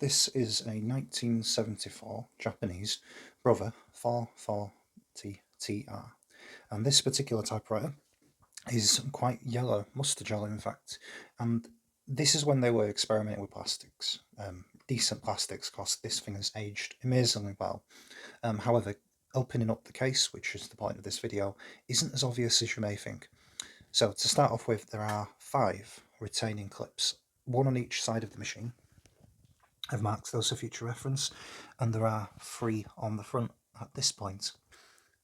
This is a 1974 Japanese Brother 440TR, and this particular typewriter is quite yellow, mustard yellow in fact, and this is when they were experimenting with plastics. Decent plastics, because this thing has aged amazingly well. However, opening up the case, which is the point of this video, isn't as obvious as you may think. So to start off with, there are 5 retaining clips, one on each side of the machine. I've marked those for future reference, and there are 3 on the front at this point.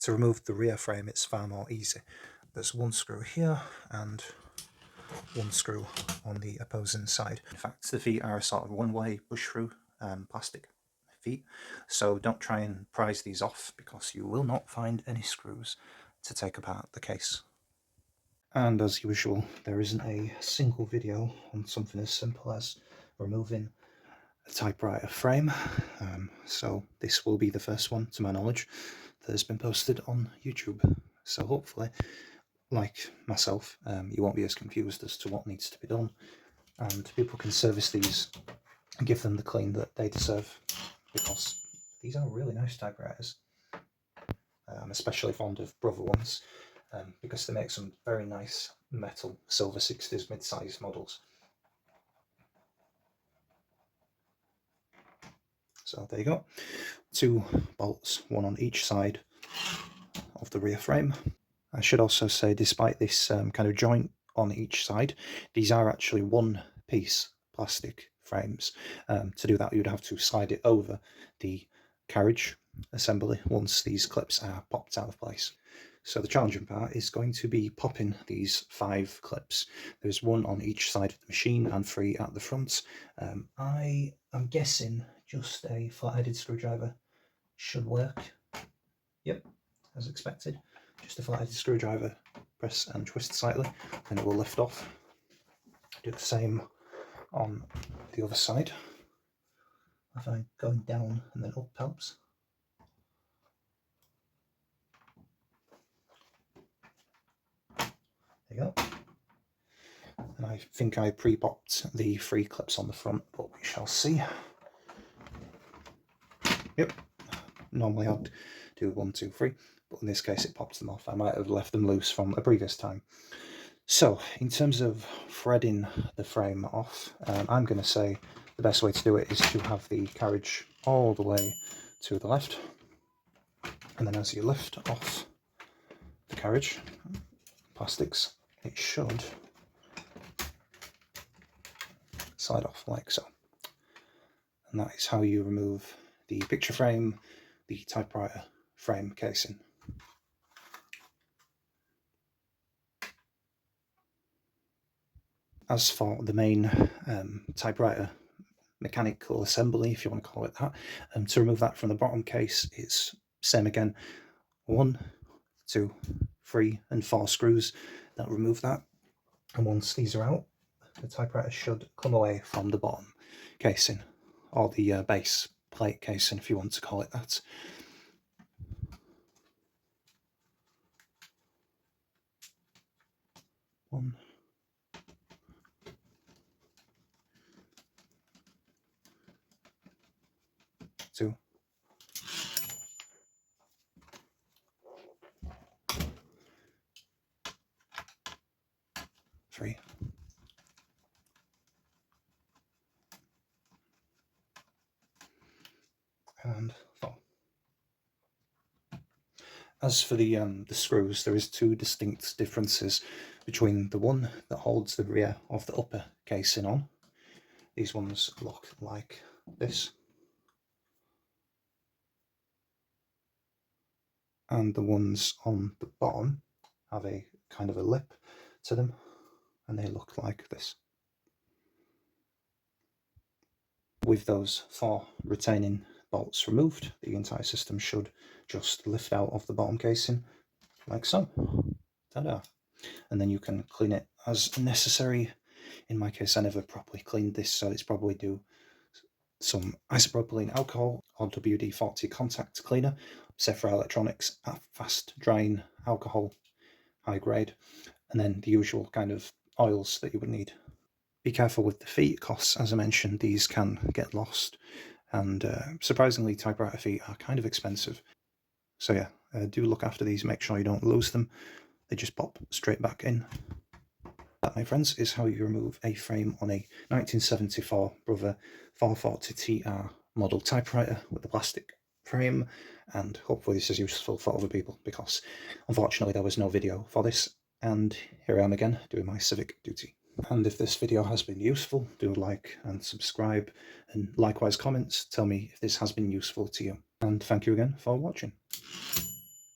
To remove the rear frame, it's far more easy. There's 1 screw here and 1 screw on the opposing side. In fact, the feet are a sort of one-way push-through plastic feet, so don't try and prise these off because you will not find any screws to take apart the case. And as usual, there isn't a single video on something as simple as removing a typewriter frame, so this will be the first one, to my knowledge, that has been posted on YouTube. So hopefully, like myself, you won't be as confused as to what needs to be done, and people can service these and give them the clean that they deserve, because these are really nice typewriters. I'm especially fond of Brother ones, because they make some very nice metal silver 60s mid-size models. So there you go, 2 bolts, 1 on each side of the rear frame. I should also say, despite this kind of joint on each side, these are actually one-piece plastic frames. To do that, you'd have to slide it over the carriage assembly once these clips are popped out of place. So the challenging part is going to be popping these 5 clips. There's 1 on each side of the machine and 3 at the front. I am guessing just a flat-headed screwdriver should work. Yep, as expected. Just a flat-headed screwdriver, press and twist slightly, and it will lift off. Do the same on the other side. I find going down and then up helps. There you go. And I think I pre-popped the 3 clips on the front, but we shall see. Yep, normally I'd do 1, 2, 3, but in this case it pops them off. I might have left them loose from a previous time. So, in terms of threading the frame off, I'm going to say the best way to do it is to have the carriage all the way to the left, and then as you lift off the carriage, plastics, it should slide off like so. And that is how you remove the picture frame, the typewriter frame casing. As for the main typewriter mechanical assembly, if you want to call it that, to remove that from the bottom case, it's same again, 1, 2, 3 and 4 screws that remove that, and once these are out, the typewriter should come away from the bottom casing, or the base plate casing if you want to call it that. One, 2, 3, and 4. As for the screws, there is 2 distinct differences between the one that holds the rear of the upper casing on. These ones look like this, and the ones on the bottom have a kind of a lip to them, and they look like this. With those 4 retaining bolts removed, the entire system should just lift out of the bottom casing like so. Ta-da! And then you can clean it as necessary. In my case, I never properly cleaned this, so it's probably due some isopropylene alcohol or WD-40 contact cleaner, set for electronics, fast drying alcohol, high grade, and then the usual kind of oils that you would need. Be careful with the feet, because as I mentioned, these can get lost, and surprisingly typewriter feet are kind of expensive. So yeah, do look after these, make sure you don't lose them. They just pop straight back in. That, my friends, is how you remove a frame on a 1974 Brother 440TR model typewriter with a plastic frame, and hopefully this is useful for other people, because unfortunately there was no video for this, and here I am again doing my civic duty. And if this video has been useful, do like and subscribe, and likewise comments, tell me if this has been useful to you. And thank you again for watching.